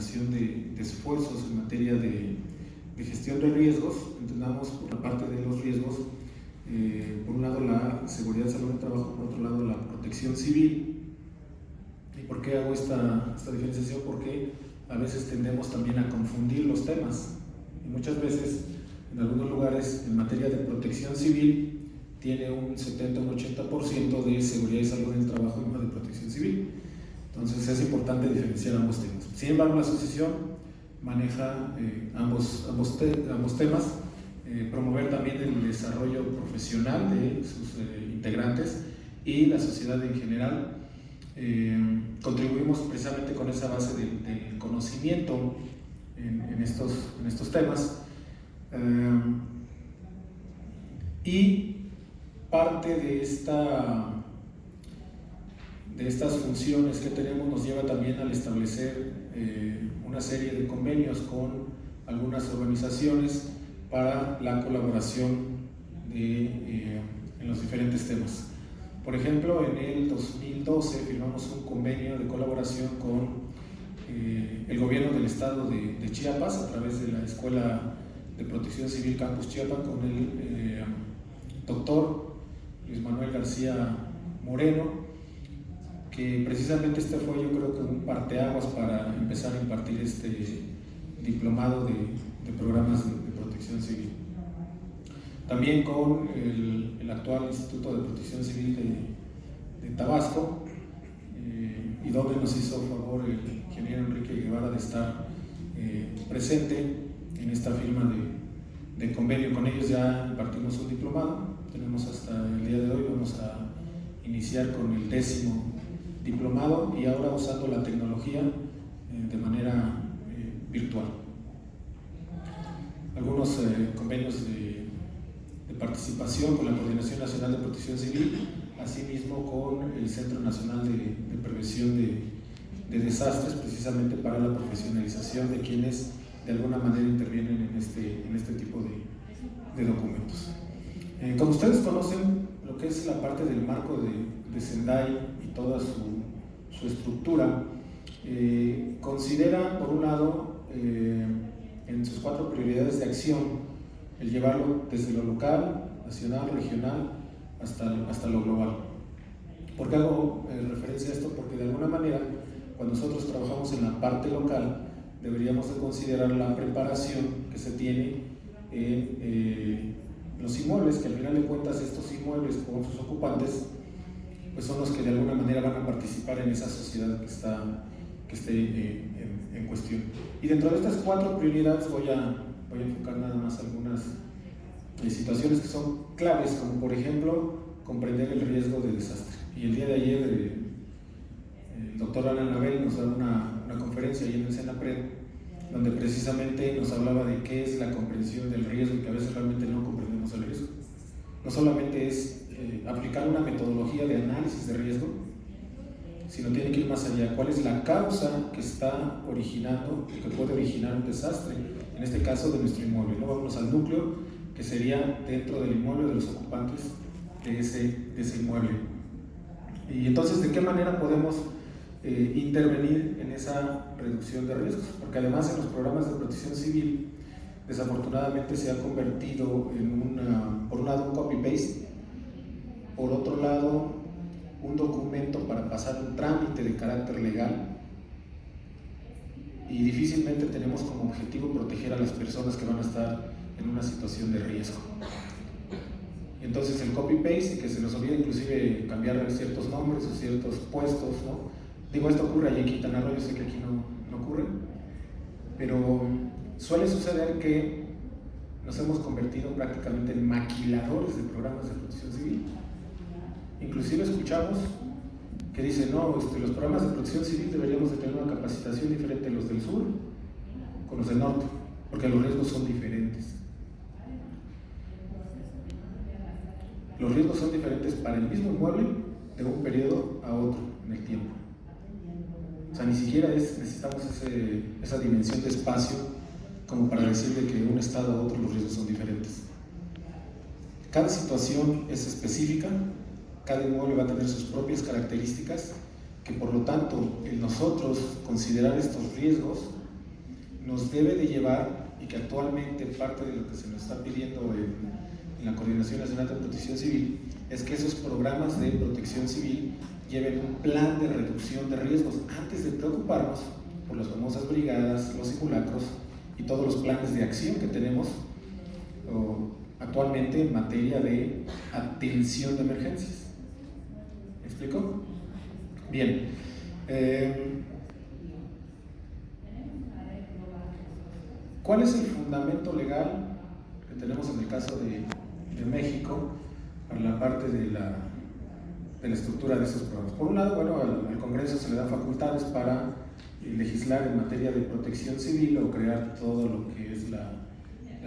coordinación de esfuerzos en materia de gestión de riesgos. Entendamos por la parte de los riesgos, por un lado la seguridad, salud del trabajo, por otro lado la protección civil. ¿Y por qué hago esta diferenciación? Porque a veces tendemos también a confundir los temas, y muchas veces en algunos lugares en materia de protección civil tiene un 70 o un 80% de seguridad y salud en el trabajo y no de protección civil. Entonces es importante diferenciar ambos temas. Sin embargo, la asociación maneja ambos temas, promover también el desarrollo profesional de sus integrantes y la sociedad en general. Contribuimos precisamente con esa base del conocimiento en estos temas, y parte de estas funciones que tenemos nos lleva también al establecer una serie de convenios con algunas organizaciones para la colaboración en los diferentes temas. Por ejemplo, en el 2012 firmamos un convenio de colaboración con el gobierno del estado de Chiapas a través de la Escuela de Protección Civil Campus Chiapas, con el doctor Luis Manuel García Moreno, que precisamente fue, yo creo que un parteaguas para empezar a impartir este diplomado de programas de protección civil. También con el actual Instituto de Protección Civil de Tabasco, y donde nos hizo favor el ingeniero Enrique Guevara de estar presente en esta firma de convenio. Con ellos ya impartimos un diplomado, tenemos hasta el día de hoy, vamos a iniciar con el 10º diplomado, y ahora usando la tecnología de manera virtual. Algunos convenios de participación con la Coordinación Nacional de Protección Civil, asimismo con el Centro Nacional de Prevención de Desastres, precisamente para la profesionalización de quienes de alguna manera intervienen en este tipo de documentos. Como ustedes conocen, lo que es la parte del marco de SENDAI y toda su estructura, considera, por un lado, en sus 4 prioridades de acción, el llevarlo desde lo local, nacional, regional, hasta lo global. ¿Por qué hago referencia a esto? Porque de alguna manera, cuando nosotros trabajamos en la parte local, deberíamos de considerar la preparación que se tiene en los inmuebles, que al final de cuentas estos inmuebles con sus ocupantes pues son los que de alguna manera van a participar en esa sociedad que esté en cuestión. Y dentro de estas 4 prioridades voy a enfocar nada más algunas situaciones que son claves, como por ejemplo comprender el riesgo de desastre. Y el día de ayer el doctor Alan Abel nos da una conferencia ahí en el Senapred, donde precisamente nos hablaba de qué es la comprensión del riesgo, y que a veces realmente no comprendemos el riesgo. No solamente es aplicar una metodología de análisis de riesgo, sino tiene que ir más allá. ¿Cuál es la causa que está originando, que puede originar un desastre? En este caso de nuestro inmueble. Luego vamos al núcleo, que sería dentro del inmueble, de los ocupantes de ese inmueble. Y entonces, ¿de qué manera podemos intervenir en esa reducción de riesgos? Porque además en los programas de protección civil, desafortunadamente se ha convertido en por un lado un copy-paste, por otro lado un documento para pasar un trámite de carácter legal, y difícilmente tenemos como objetivo proteger a las personas que van a estar en una situación de riesgo. Entonces el copy-paste, que se nos olvida inclusive cambiar ciertos nombres o ciertos puestos, ¿no? Digo, esto ocurre allí en Quintana Roo, yo sé que aquí no ocurre, pero suele suceder que nos hemos convertido prácticamente en maquiladores de programas de protección civil. Inclusive escuchamos que dicen, no, los programas de protección civil deberíamos de tener una capacitación diferente los del sur con los del norte, porque los riesgos son diferentes. Los riesgos son diferentes para el mismo inmueble de un periodo a otro en el tiempo. O sea, ni siquiera necesitamos esa dimensión de espacio como para decir de que de un estado a otro los riesgos son diferentes. Cada situación es específica, cada inmueble va a tener sus propias características, que por lo tanto, en nosotros considerar estos riesgos nos debe de llevar, y que actualmente parte de lo que se nos está pidiendo en la Coordinación Nacional de Protección Civil, es que esos programas de protección civil lleven un plan de reducción de riesgos antes de preocuparnos por las famosas brigadas, los simulacros y todos los planes de acción que tenemos actualmente en materia de atención de emergencias. ¿Me explico? Bien. ¿Cuál es el fundamento legal que tenemos en el caso de México para la parte de la estructura de estos programas? Por un lado, bueno, al Congreso se le dan facultades para legislar en materia de protección civil o crear todo lo que es la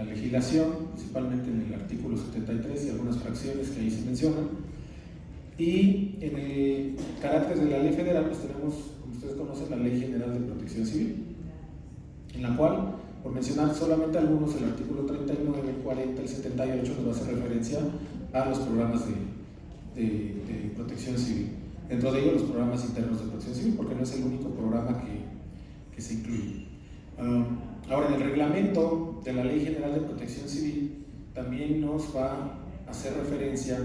legislación, principalmente en el artículo 73 y algunas fracciones que ahí se mencionan. Y en el carácter de la ley federal, pues tenemos, como ustedes conocen, la Ley General de Protección Civil, en la cual, por mencionar solamente algunos, el artículo 39, el 40, el 78 nos va a hacer referencia a los programas de protección civil. Dentro de ellos los programas internos de protección civil, porque no es el único programa que se incluye. Ahora, en el reglamento de la Ley General de Protección Civil también nos va a hacer referencia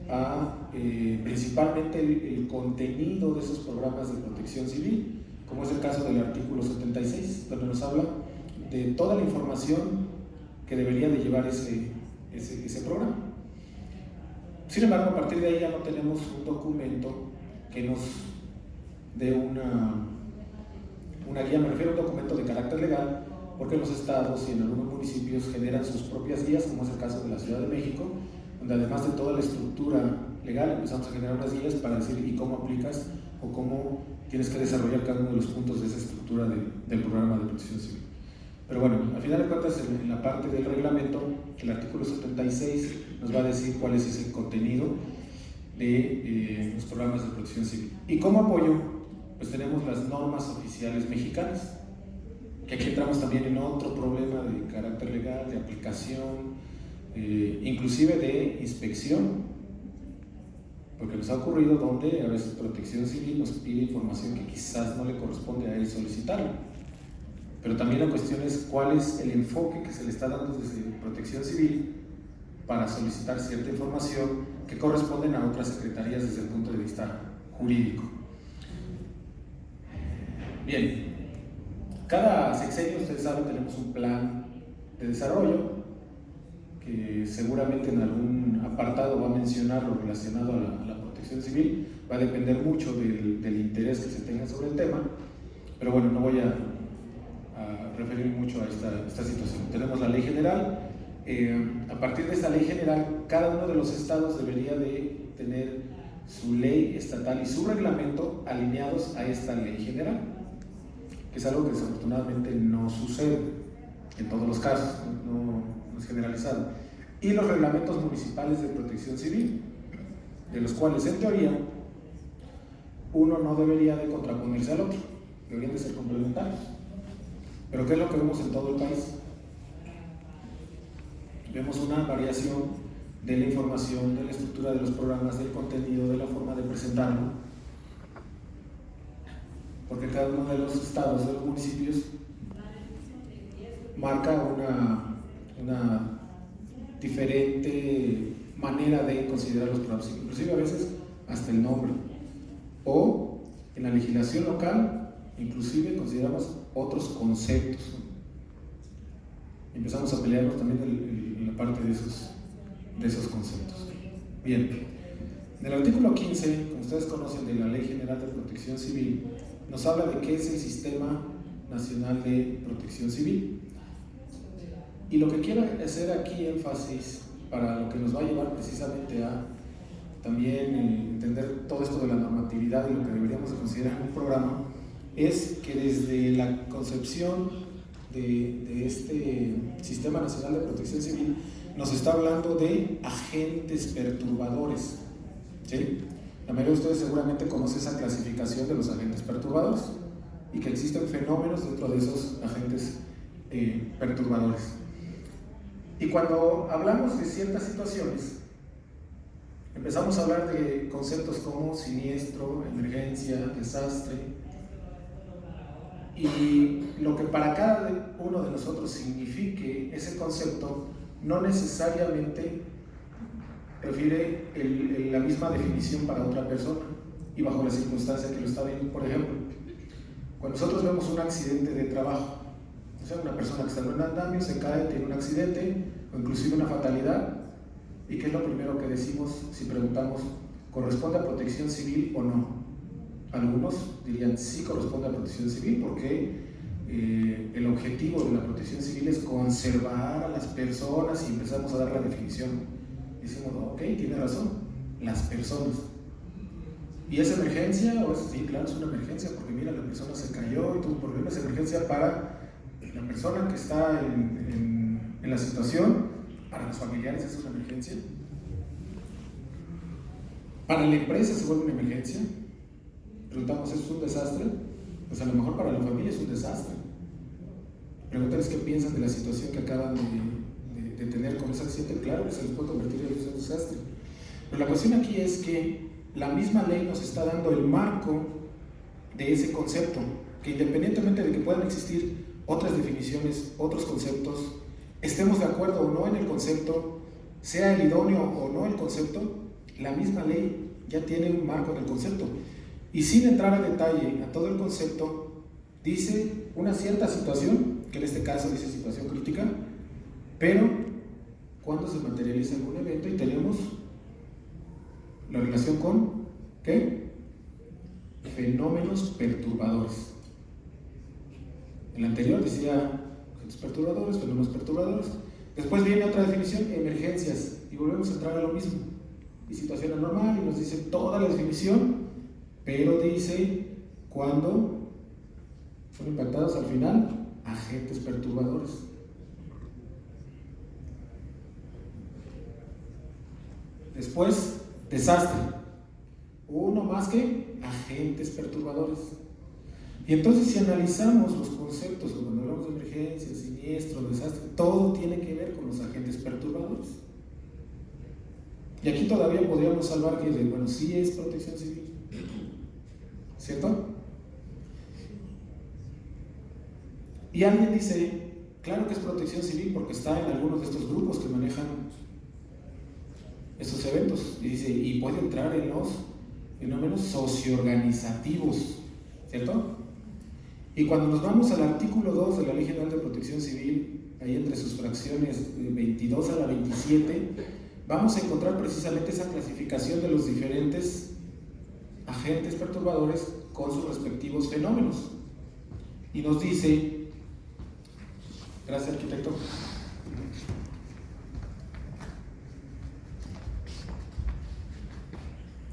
a principalmente el contenido de esos programas de protección civil, como es el caso del artículo 76, donde nos habla de toda la información que debería de llevar ese programa. Sin embargo, a partir de ahí ya no tenemos un documento que nos dé una guía, me refiero a un documento de carácter legal, porque los estados y en algunos municipios generan sus propias guías, como es el caso de la Ciudad de México, donde además de toda la estructura legal empezamos a generar unas guías para decir y cómo aplicas o cómo tienes que desarrollar cada uno de los puntos de esa estructura del programa de protección civil. Pero bueno, al final de cuentas, en la parte del reglamento, el artículo 76 nos va a decir cuál es ese contenido de los programas de protección civil. Y como apoyo, pues tenemos las normas oficiales mexicanas, que aquí entramos también en otro problema de carácter legal, de aplicación, inclusive de inspección, porque nos ha ocurrido donde a veces protección civil nos pide información que quizás no le corresponde a él solicitarla. Pero también la cuestión es cuál es el enfoque que se le está dando desde protección civil para solicitar cierta información que corresponden a otras secretarías desde el punto de vista jurídico. Bien, cada sexenio, ustedes saben, tenemos un plan de desarrollo que seguramente en algún apartado va a mencionar lo relacionado a la protección civil. Va a depender mucho del interés que se tenga sobre el tema, pero bueno, no voy a referir mucho a esta situación. Tenemos la ley general. A partir de esta ley general, cada uno de los estados debería de tener su ley estatal y su reglamento alineados a esta ley general, que es algo que desafortunadamente no sucede en todos los casos, no es generalizado. Y los reglamentos municipales de protección civil, de los cuales en teoría uno no debería de contraponerse al otro, deberían de ser complementarios. Pero ¿qué es lo que vemos en todo el país? Vemos una variación de la información, de la estructura de los programas, del contenido, de la forma de presentarlo, porque cada uno de los estados, de los municipios, marca una diferente manera de considerar los programas, inclusive a veces hasta el nombre, o en la legislación local inclusive consideramos otros conceptos. Empezamos a pelearnos también en la parte de esos conceptos. Bien, en el artículo 15, como ustedes conocen, de la Ley General de Protección Civil, nos habla de qué es el Sistema Nacional de Protección Civil. Y lo que quiero hacer aquí énfasis, para lo que nos va a llevar precisamente a también entender todo esto de la normatividad y lo que deberíamos de considerar en un programa, es que desde la concepción de este Sistema Nacional de Protección Civil nos está hablando de agentes perturbadores, ¿sí? La mayoría de ustedes seguramente conoce esa clasificación de los agentes perturbadores y que existen fenómenos dentro de esos agentes perturbadores. Y cuando hablamos de ciertas situaciones, empezamos a hablar de conceptos como siniestro, emergencia, desastre, Y lo que para cada uno de nosotros signifique ese concepto no necesariamente refiere la misma definición para otra persona y bajo la circunstancia que lo está viendo. Por ejemplo, cuando nosotros vemos un accidente de trabajo, o sea, una persona que está en un andamio, se cae, tiene un accidente o inclusive una fatalidad, ¿y qué es lo primero que decimos si preguntamos, ¿corresponde a protección civil o no? Algunos dirían sí corresponde a protección civil porque el objetivo de la protección civil es conservar a las personas y empezamos a dar la definición. Decimos, ok, tiene razón, las personas. ¿Y es emergencia? Sí, claro, es una emergencia porque mira, la persona se cayó y tuvo problemas. Es emergencia para la persona que está en la situación, para los familiares es una emergencia. Para la empresa se vuelve una emergencia. Preguntamos, ¿es un desastre? Pues a lo mejor para la familia es un desastre. Pregúntales qué piensan de la situación que acaban de tener con ese accidente. Claro que se les puede convertir en un desastre. Pero la cuestión aquí es que la misma ley nos está dando el marco de ese concepto, que independientemente de que puedan existir otras definiciones, otros conceptos, estemos de acuerdo o no en el concepto, sea el idóneo o no el concepto, la misma ley ya tiene un marco en el concepto. Y sin entrar a detalle a todo el concepto, dice una cierta situación, que en este caso dice situación crítica, pero cuando se materializa algún evento y tenemos la relación con, ¿qué? Fenómenos perturbadores. El anterior decía agentes perturbadores, fenómenos perturbadores. Después viene otra definición, emergencias, y volvemos a entrar a lo mismo. Y situación anormal, y nos dice toda la definición, pero dice cuando son impactados al final agentes perturbadores. Después, desastre. Uno más que agentes perturbadores. Y entonces si analizamos los conceptos, cuando hablamos de emergencia, siniestro, desastre, todo tiene que ver con los agentes perturbadores. Y aquí todavía podríamos salvar que, bueno, sí es protección civil, ¿cierto? Y alguien dice, claro que es protección civil porque está en algunos de estos grupos que manejan estos eventos. Y dice, y puede entrar en los fenómenos socioorganizativos, ¿cierto? Y cuando nos vamos al artículo 2 de la Ley General de Protección Civil, ahí entre sus fracciones 22 a la 27, vamos a encontrar precisamente esa clasificación de los diferentes agentes perturbadores con sus respectivos fenómenos. Y nos dice, gracias arquitecto,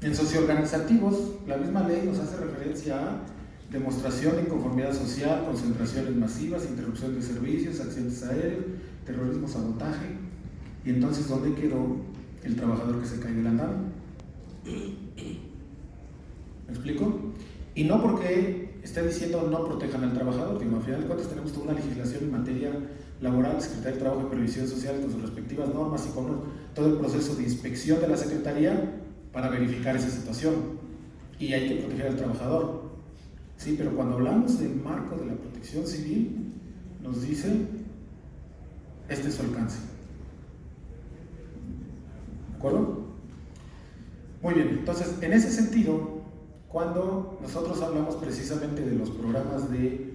en socioorganizativos, la misma ley nos hace referencia a demostración de inconformidad social, concentraciones masivas, interrupción de servicios, accidentes aéreos, terrorismo, sabotaje. Y entonces, ¿dónde quedó el trabajador que se cae del andamio? ¿Me explico? Y no porque esté diciendo no protejan al trabajador, digo, al final de cuentas tenemos toda una legislación en materia laboral, Secretaría del Trabajo y Previsión Social con sus respectivas normas y con todo el proceso de inspección de la Secretaría para verificar esa situación. Y hay que proteger al trabajador. Sí, pero cuando hablamos del marco de la protección civil, nos dice, este es su alcance. ¿De acuerdo? Muy bien, entonces, en ese sentido, cuando nosotros hablamos precisamente de los programas de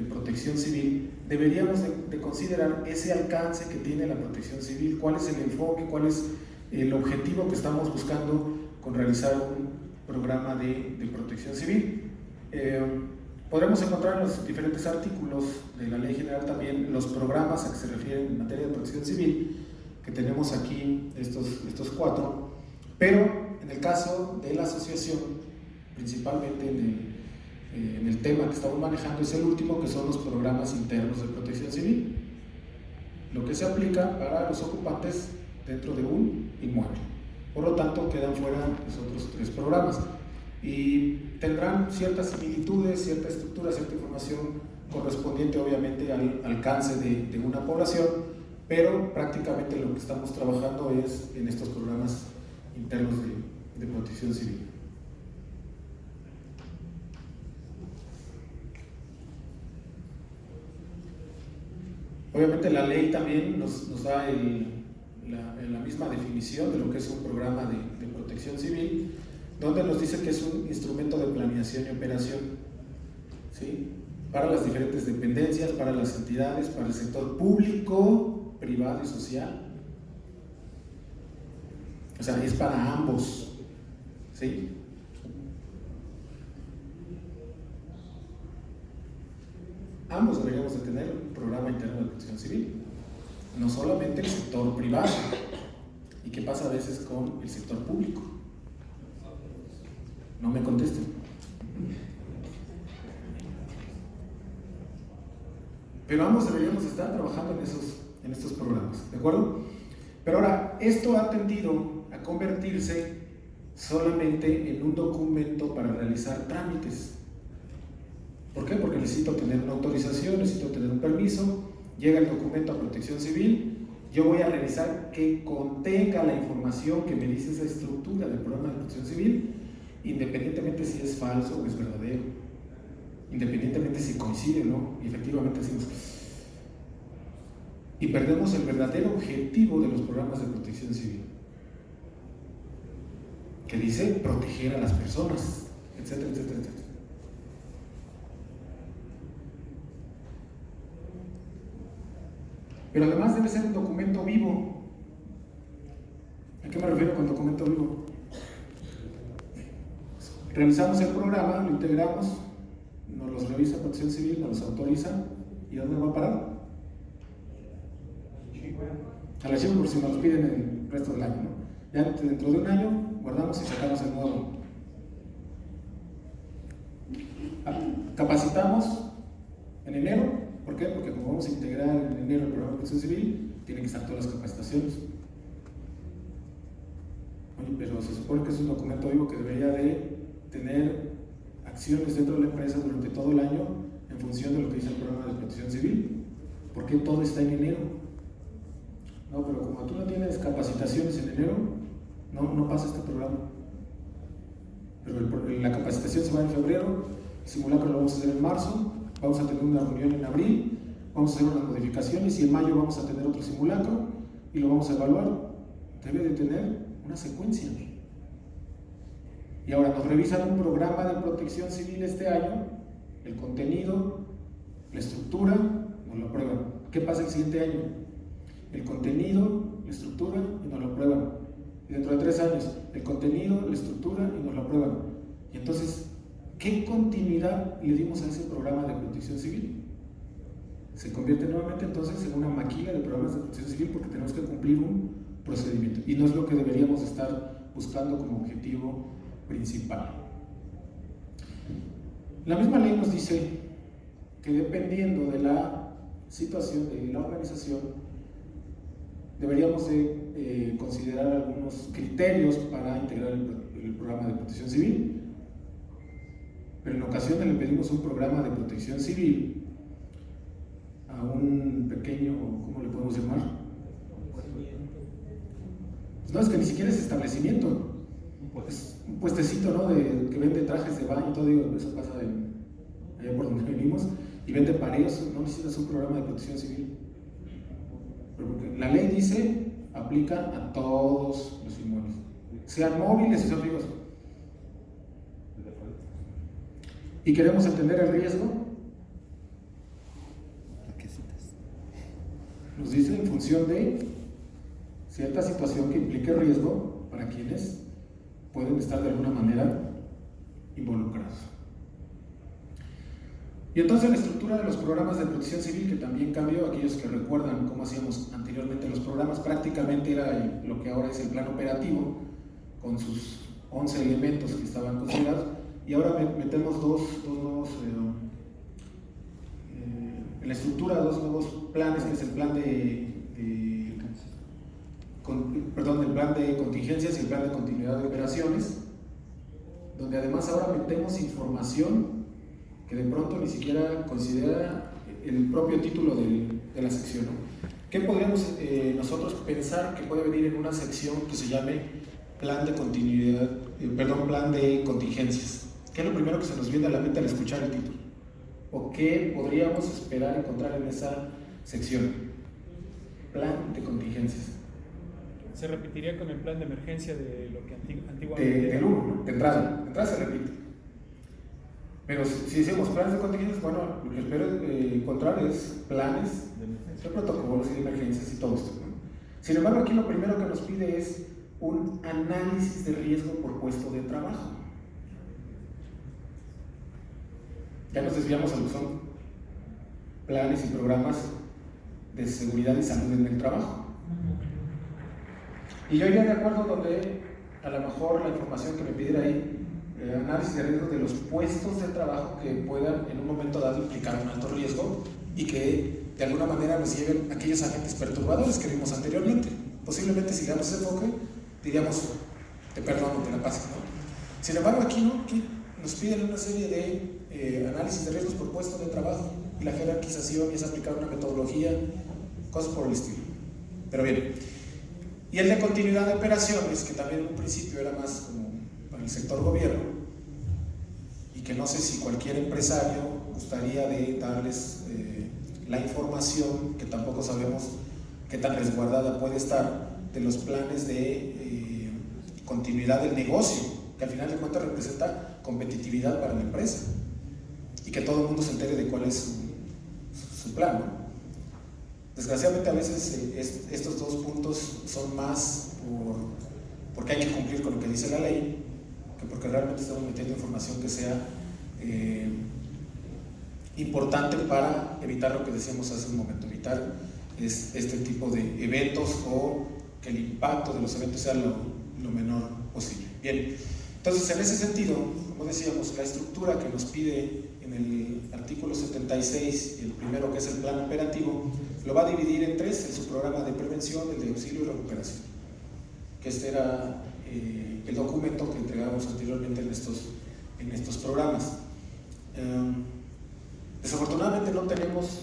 protección civil, deberíamos de considerar ese alcance que tiene la protección civil, cuál es el enfoque, cuál es el objetivo que estamos buscando con realizar un programa de protección civil. Podremos encontrar en los diferentes artículos de la Ley General también los programas a que se refieren en materia de protección civil, que tenemos aquí estos 4, pero en el caso de la asociación, principalmente en el tema que estamos manejando, es el último, que son los programas internos de protección civil, lo que se aplica para los ocupantes dentro de un inmueble. Por lo tanto, quedan fuera los otros 3 programas y tendrán ciertas similitudes, cierta estructura, cierta información correspondiente obviamente al alcance de una población, pero prácticamente lo que estamos trabajando es en estos programas internos de protección civil. Obviamente la ley también nos da la misma definición de lo que es un programa de protección civil, donde nos dice que es un instrumento de planeación y operación, ¿sí? Para las diferentes dependencias, para las entidades, para el sector público, privado y social. O sea, es para ambos, ¿sí? Ambos deberíamos de tener un programa interno de protección civil, no solamente el sector privado. ¿Y qué pasa a veces con el sector público? No me contesten. Pero ambos deberíamos estar trabajando en estos programas, ¿de acuerdo? Pero ahora, esto ha tendido a convertirse solamente en un documento para realizar trámites. ¿Por qué? Porque necesito tener una autorización, necesito tener un permiso, llega el documento a protección civil, yo voy a revisar que contenga la información que me dice esa estructura del programa de protección civil, independientemente si es falso o es verdadero, independientemente si coincide o no, y efectivamente decimos. Y perdemos el verdadero objetivo de los programas de protección civil, que dice proteger a las personas, etcétera, etcétera, etcétera. Pero además debe ser un documento vivo. ¿A qué me refiero con documento vivo? Realizamos el programa, lo integramos, nos los revisa Protección Civil, nos los autoriza, ¿y a dónde va a parar? Al archivo, por si nos los piden el resto del año, ¿no? Ya dentro de un año guardamos y sacamos el nuevo. Capacitamos en enero. ¿Por qué? Porque como vamos a integrar en enero el programa de protección civil, tienen que estar todas las capacitaciones. Oye, pero se supone que es un documento vivo que debería de tener acciones dentro de la empresa durante todo el año en función de lo que dice el programa de protección civil. ¿Por qué todo está en enero? No, pero como tú no tienes capacitaciones en enero, no pasa este programa. Pero la capacitación se va en febrero, el simulacro lo vamos a hacer en marzo, vamos a tener una reunión en abril, vamos a hacer unas modificaciones y en mayo vamos a tener otro simulacro y lo vamos a evaluar. Debe de tener una secuencia. Y ahora nos revisan un programa de protección civil este año, el contenido, la estructura, nos lo aprueban. ¿Qué pasa el siguiente año? El contenido, la estructura y nos lo aprueban. Y dentro de 3 años, el contenido, la estructura y nos lo aprueban. Y entonces, ¿qué continuidad le dimos a ese programa de protección civil? Se convierte nuevamente entonces en una maquila de programas de protección civil porque tenemos que cumplir un procedimiento y no es lo que deberíamos estar buscando como objetivo principal. La misma ley nos dice que dependiendo de la situación de la organización deberíamos de considerar algunos criterios para integrar el programa de protección civil. Pero en ocasiones le pedimos un programa de protección civil a un pequeño, ¿cómo le podemos llamar? Pues no, es que ni siquiera es establecimiento, es un puestecito, ¿no? Que vende trajes de baño y todo, digo, eso pasa allá por donde venimos, y vende pareos, no necesitas un programa de protección civil. Porque la ley dice, aplica a todos los inmuebles, sean móviles o sean fijos. Y queremos entender el riesgo, nos dice en función de cierta situación que implique riesgo para quienes pueden estar de alguna manera involucrados. Y entonces la estructura de los programas de protección civil, que también cambió, aquellos que recuerdan cómo hacíamos anteriormente los programas, prácticamente era lo que ahora es el plan operativo, con sus 11 elementos que estaban considerados. Y ahora metemos dos nuevos, en la estructura, 2 nuevos planes, que es el plan el plan de contingencias y el plan de continuidad de operaciones, donde además ahora metemos información que de pronto ni siquiera considera el propio título de la sección, ¿no? ¿Qué podríamos nosotros pensar que puede venir en una sección que se llame plan de continuidad, plan de contingencias? ¿Qué es lo primero que se nos viene a la mente al escuchar el título? ¿O qué podríamos esperar encontrar en esa sección, plan de contingencias. Se repetiría con el plan de emergencia de lo que antiguamente Del 1, ¿no? De entrada se repite. Pero si decimos planes de contingencias, bueno, lo que espero encontrar es planes de protocolos y de emergencias y todo esto, ¿no? Sin embargo, aquí lo primero que nos pide es un análisis de riesgo por puesto de trabajo. Ya nos desviamos a lo que son planes y programas de seguridad y salud en el trabajo. Y yo iría de acuerdo donde a lo mejor la información que me pidiera ahí, análisis de riesgo de los puestos de trabajo que puedan en un momento dado implicar un alto riesgo y que de alguna manera nos lleven aquellos agentes perturbadores que vimos anteriormente. Posiblemente si le damos ese enfoque, diríamos, te perdono, te la pases, ¿no? Sin embargo, aquí no, aquí nos piden una serie de análisis de riesgos por puesto de trabajo y la jerarquización y es aplicar una metodología, cosas por el estilo. Pero bien, y el de continuidad de operaciones, que también en un principio era más como para el sector gobierno y que no sé si cualquier empresario gustaría de darles la información, que tampoco sabemos qué tan resguardada puede estar, de los planes de continuidad del negocio, que al final de cuentas representa competitividad para la empresa y que todo el mundo se entere de cuál es su plan, ¿no? Desgraciadamente a veces estos dos puntos son más porque hay que cumplir con lo que dice la ley que porque realmente estamos metiendo información que sea importante para evitar lo que decíamos hace un momento, evitar este tipo de eventos o que el impacto de los eventos sea lo menor posible. Bien, entonces en ese sentido, como decíamos, la estructura que nos pide en el artículo 76, el primero que es el plan operativo, lo va a dividir en tres: el subprograma de prevención, el de auxilio y recuperación, que este era el documento que entregamos anteriormente en estos programas. Desafortunadamente no tenemos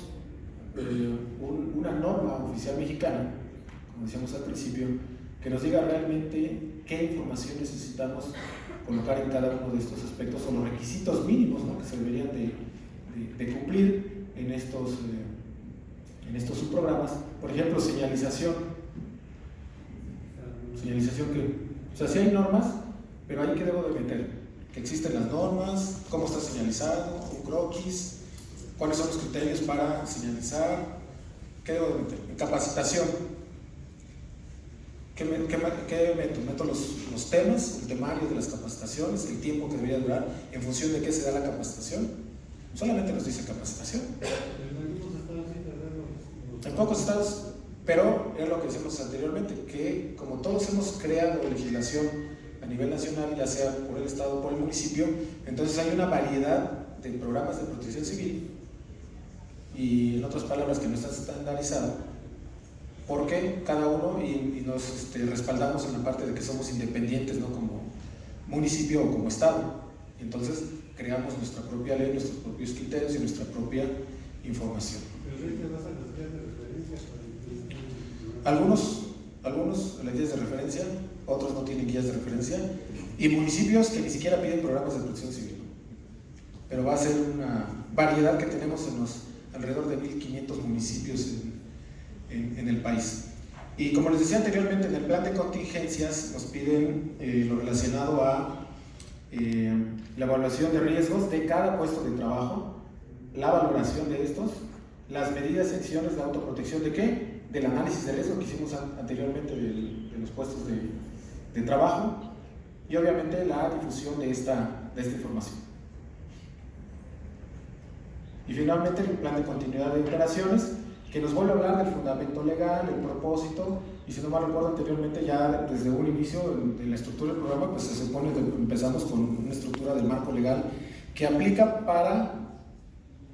una norma oficial mexicana, como decíamos al principio, que nos diga realmente qué información necesitamos colocar en cada uno de estos aspectos o los requisitos mínimos, ¿no?, que se deberían de cumplir en estos subprogramas. Por ejemplo, señalización que, o sea, sí hay normas, pero ahí que debo de meter, que existen las normas, cómo está señalizado, un croquis, cuáles son los criterios para señalizar, qué debo de meter. En capacitación, ¿qué meto? Meto los temas, el temario de las capacitaciones, el tiempo que debería durar, en función de qué se da la capacitación. Solamente nos dice capacitación. En pocos estados, pero es lo que decíamos anteriormente, que como todos hemos creado legislación a nivel nacional, ya sea por el estado o por el municipio, entonces hay una variedad de programas de protección civil y, en otras palabras, que no está estandarizado, porque cada uno, y nos respaldamos en la parte de que somos independientes, ¿no?, como municipio o como estado. Entonces creamos nuestra propia ley, nuestros propios criterios y nuestra propia información. Algunos las guías de referencia, otros no tienen guías de referencia, y municipios que ni siquiera piden programas de protección civil. Pero va a ser una variedad que tenemos en los alrededor de 1,500 municipios en el país. Y como les decía anteriormente, en el plan de contingencias nos piden lo relacionado a la evaluación de riesgos de cada puesto de trabajo, la valoración de estos, las medidas y acciones de autoprotección de ¿qué? Del análisis de riesgo que hicimos anteriormente de los puestos de trabajo, y obviamente la difusión de esta información. Y finalmente el plan de continuidad de operaciones, que nos vuelve a hablar del fundamento legal, el propósito, y si no mal recuerdo anteriormente, ya desde un inicio de la estructura del programa, pues se supone que empezamos con una estructura del marco legal que aplica para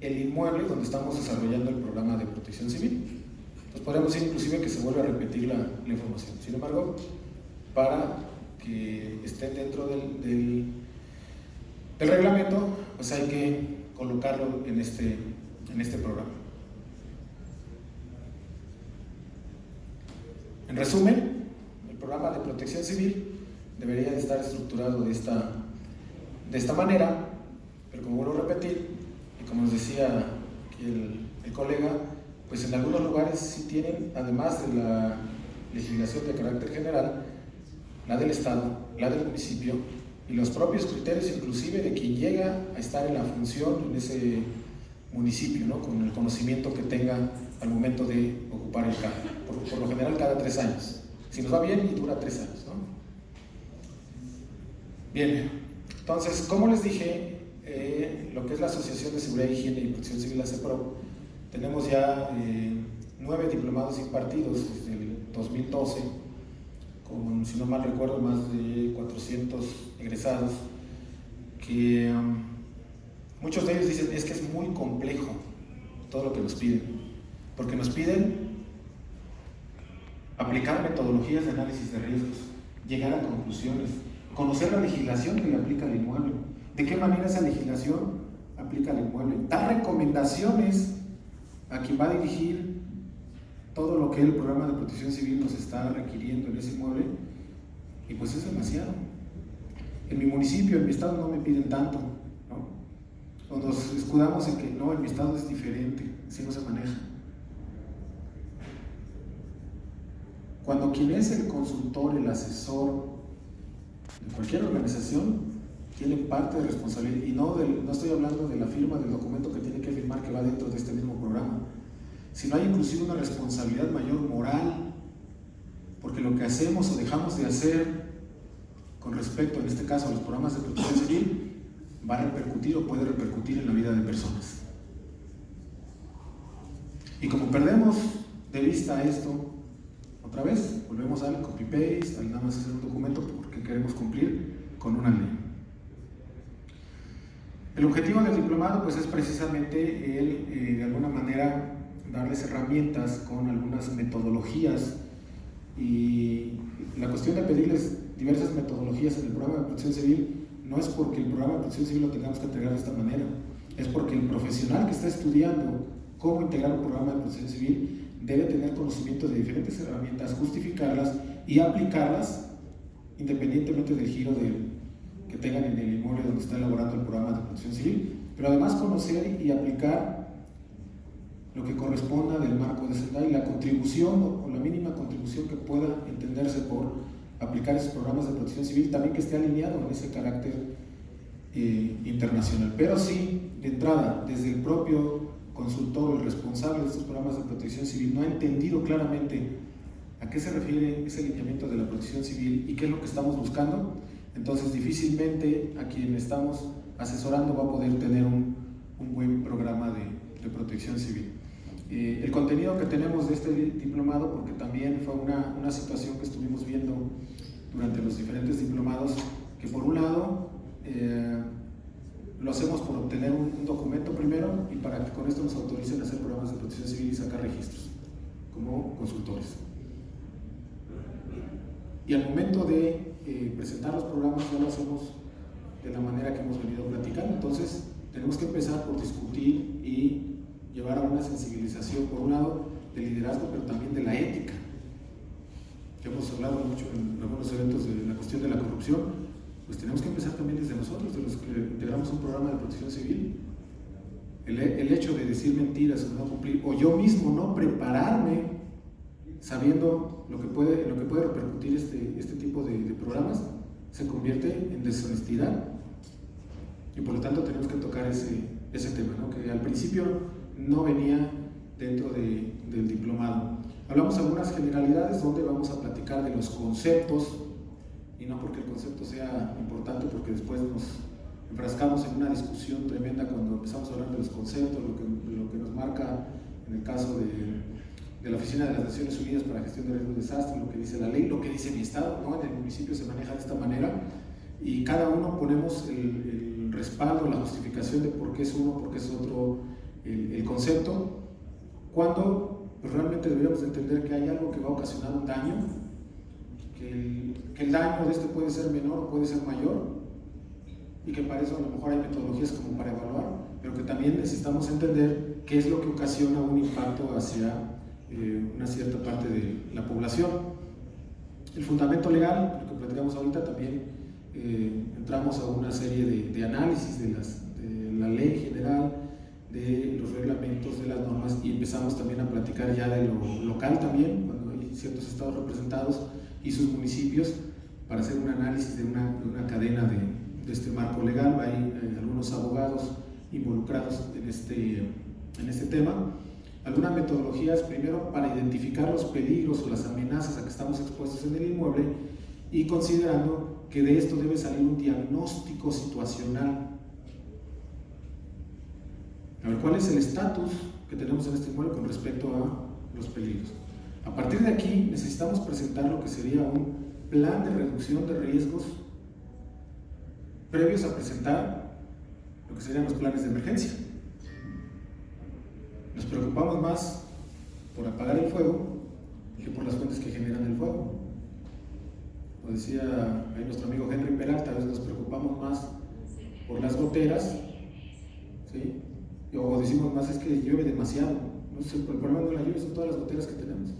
el inmueble donde estamos desarrollando el programa de protección civil. Entonces podríamos decir inclusive que se vuelve a repetir la información. Sin embargo, para que estén dentro del reglamento, pues hay que colocarlo en este programa. En resumen, el programa de protección civil debería de estar estructurado de esta manera, pero como vuelvo a repetir, y como nos decía aquí el colega, pues en algunos lugares sí tienen, además de la legislación de carácter general, la del Estado, la del municipio y los propios criterios inclusive de quien llega a estar en la función en ese municipio, ¿no? Con el conocimiento que tenga al momento de ocupar el cargo, por lo general cada 3 años, si nos va bien y dura 3 años, ¿no? Bien, entonces, como les dije, lo que es la Asociación de Seguridad, Higiene y Protección Civil, la ASEPRO, tenemos ya 9 diplomados impartidos desde el 2012, con, si no mal recuerdo, más de 400 egresados, que muchos de ellos dicen, es que es muy complejo todo lo que nos piden, porque nos piden aplicar metodologías de análisis de riesgos, llegar a conclusiones, conocer la legislación que le aplica al inmueble, de qué manera esa legislación aplica al inmueble, dar recomendaciones a quien va a dirigir todo lo que el programa de protección civil nos está requiriendo en ese inmueble, y pues es demasiado. En mi municipio, en mi estado no me piden tanto, ¿no? O nos escudamos en que no, en mi estado es diferente, así no se maneja. Cuando quien es el consultor, el asesor de cualquier organización, tiene parte de responsabilidad, y no estoy hablando de la firma del documento que tiene que firmar que va dentro de este mismo programa, sino hay inclusive una responsabilidad mayor moral, porque lo que hacemos o dejamos de hacer con respecto, en este caso, a los programas de protección civil, va a repercutir o puede repercutir en la vida de personas. Y como perdemos de vista esto, otra vez, volvemos al copy-paste, al nada más hacer un documento porque queremos cumplir con una ley. El objetivo del diplomado pues es precisamente el, de alguna manera, darles herramientas con algunas metodologías, y la cuestión de pedirles diversas metodologías en el programa de protección civil no es porque el programa de protección civil lo tengamos que entregar de esta manera, es porque el profesional que está estudiando cómo integrar un programa de protección civil debe tener conocimiento de diferentes herramientas, justificarlas y aplicarlas independientemente del giro que tengan en el inmueble donde está elaborando el programa de protección civil, pero además conocer y aplicar lo que corresponda del marco de seguridad y la contribución o la mínima contribución que pueda entenderse por aplicar esos programas de protección civil, también que esté alineado con ese carácter internacional. Pero sí, de entrada, desde el propio consultor o el responsable de estos programas de protección civil no ha entendido claramente a qué se refiere ese alineamiento de la protección civil y qué es lo que estamos buscando, entonces difícilmente a quien estamos asesorando va a poder tener un buen programa de protección civil. El contenido que tenemos de este diplomado, porque también fue una situación que estuvimos viendo durante los diferentes diplomados, que por un lado lo hacemos por obtener un documento primero y para que con esto nos autoricen a hacer programas de protección civil y sacar registros como consultores. Y al momento de presentar los programas ya lo hacemos de la manera que hemos venido platicando, entonces tenemos que empezar por discutir y llevar a una sensibilización, por un lado, del liderazgo, pero también de la ética. Ya hemos hablado mucho en algunos eventos de la cuestión de la corrupción, pues tenemos que empezar también desde nosotros, de los que integramos un programa de protección civil. El hecho de decir mentiras o no cumplir, o yo mismo no prepararme sabiendo lo que puede repercutir este tipo de programas, se convierte en deshonestidad. Y por lo tanto tenemos que tocar ese tema, ¿no? Que al principio no venía dentro del diplomado. Hablamos algunas generalidades donde vamos a platicar de los conceptos, y no porque el concepto sea importante, porque después nos enfrascamos en una discusión tremenda cuando empezamos a hablar de los conceptos, lo que nos marca en el caso de la Oficina de las Naciones Unidas para la Gestión de Riesgos de Desastre, lo que dice la ley, lo que dice mi estado, ¿no? En el municipio se maneja de esta manera y cada uno ponemos el respaldo, la justificación de por qué es uno, por qué es otro el concepto, cuando pues, realmente deberíamos entender que hay algo que va a ocasionar un daño, que el daño de este puede ser menor o puede ser mayor, y que para eso a lo mejor hay metodologías como para evaluar, pero que también necesitamos entender qué es lo que ocasiona un impacto hacia una cierta parte de la población. El fundamento legal, lo que platicamos ahorita, también entramos a una serie de análisis de la ley general, de los reglamentos, de las normas, y empezamos también a platicar ya de lo local también, cuando hay ciertos estados representados y sus municipios, para hacer un análisis de una cadena de este marco legal. Hay algunos abogados involucrados en este tema. Algunas metodologías, primero para identificar los peligros o las amenazas a que estamos expuestos en el inmueble, y considerando que de esto debe salir un diagnóstico situacional. A ver, ¿cuál es el estatus que tenemos en este inmueble con respecto a los peligros? A partir de aquí necesitamos presentar lo que sería un plan de reducción de riesgos previos a presentar lo que serían los planes de emergencia. Nos preocupamos más por apagar el fuego que por las fuentes que generan el fuego. Como decía ahí nuestro amigo Henry Peralta, a veces nos preocupamos más por las goteras, ¿sí? O decimos más, es que llueve demasiado. No sé, el problema no es la lluvia, son todas las goteras que tenemos.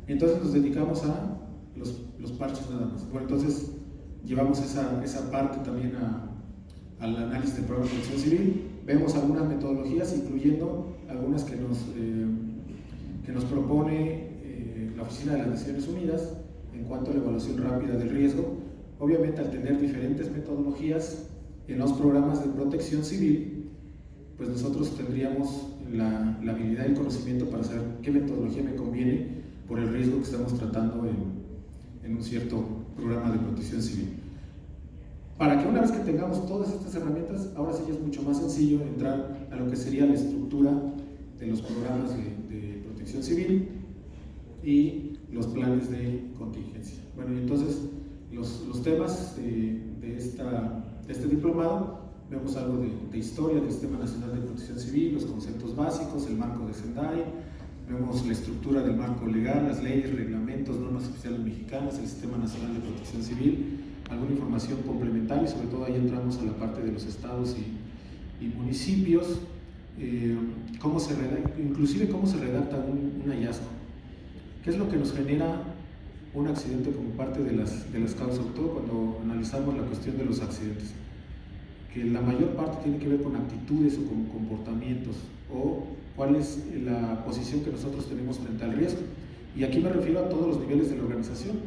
Entonces nos dedicamos a los parches nada más. Bueno, entonces llevamos esa parte también al análisis del programa de protección civil. Vemos algunas metodologías, incluyendo algunas que nos propone la Oficina de las Naciones Unidas en cuanto a la evaluación rápida del riesgo. Obviamente, al tener diferentes metodologías en los programas de protección civil, pues nosotros tendríamos la habilidad y el conocimiento para saber qué metodología me conviene por el riesgo que estamos tratando en un cierto programa de protección civil. Para que una vez que tengamos todas estas herramientas, ahora sí ya es mucho más sencillo entrar a lo que sería la estructura de los programas de protección civil y los planes de contingencia. Bueno, y entonces los temas de este diplomado, vemos algo de historia del Sistema Nacional de Protección Civil, los conceptos básicos, el marco de Sendai, vemos la estructura del marco legal, las leyes, reglamentos, normas oficiales mexicanas, el Sistema Nacional de Protección Civil, alguna información complementaria, y sobre todo ahí entramos a la parte de los estados y municipios, cómo se redacta, inclusive cómo se redacta un hallazgo, qué es lo que nos genera un accidente como parte de las causas, sobre todo cuando analizamos la cuestión de los accidentes, que la mayor parte tiene que ver con actitudes o con comportamientos, o cuál es la posición que nosotros tenemos frente al riesgo. Y aquí me refiero a todos los niveles de la organización,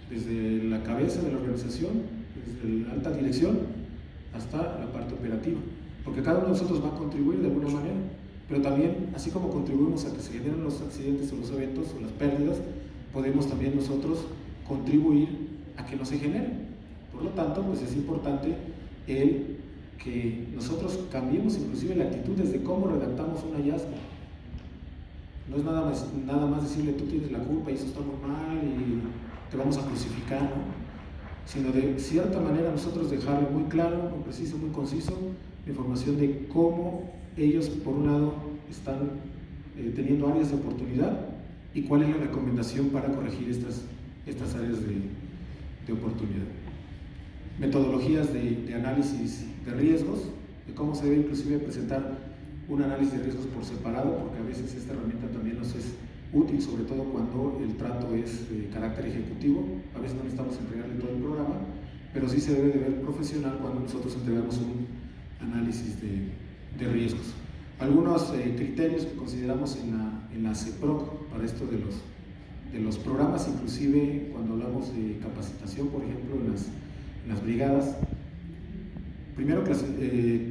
desde la cabeza de la organización, desde la alta dirección hasta la parte operativa, porque cada uno de nosotros va a contribuir de alguna manera, pero también, así como contribuimos a que se generen los accidentes o los eventos o las pérdidas, podemos también nosotros contribuir a que no se generen. Por lo tanto, pues es importante el que nosotros cambiemos inclusive la actitud desde cómo redactamos un hallazgo. No es nada más decirle tú tienes la culpa y eso está muy mal y te vamos a crucificar, ¿no? Sino de cierta manera nosotros dejarle muy claro, muy preciso, muy conciso la información de cómo ellos, por un lado, están teniendo áreas de oportunidad y cuál es la recomendación para corregir estas áreas de oportunidad. Metodologías de análisis de riesgos, de cómo se debe inclusive presentar un análisis de riesgos por separado, porque a veces esta herramienta también nos es útil, sobre todo cuando el trato es de carácter ejecutivo. A veces no necesitamos entregarle todo el programa, pero sí se debe de ver profesional cuando nosotros entregamos un análisis de riesgos. Algunos criterios que consideramos en la CEPROC para esto de los programas, inclusive cuando hablamos de capacitación, por ejemplo, en las brigadas. Primero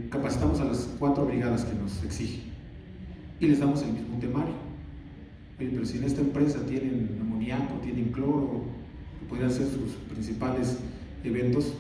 capacitamos a las 4 brigadas que nos exigen y les damos el mismo temario. Oye, pero si en esta empresa tienen amoníaco, tienen cloro, que podrían ser sus principales eventos,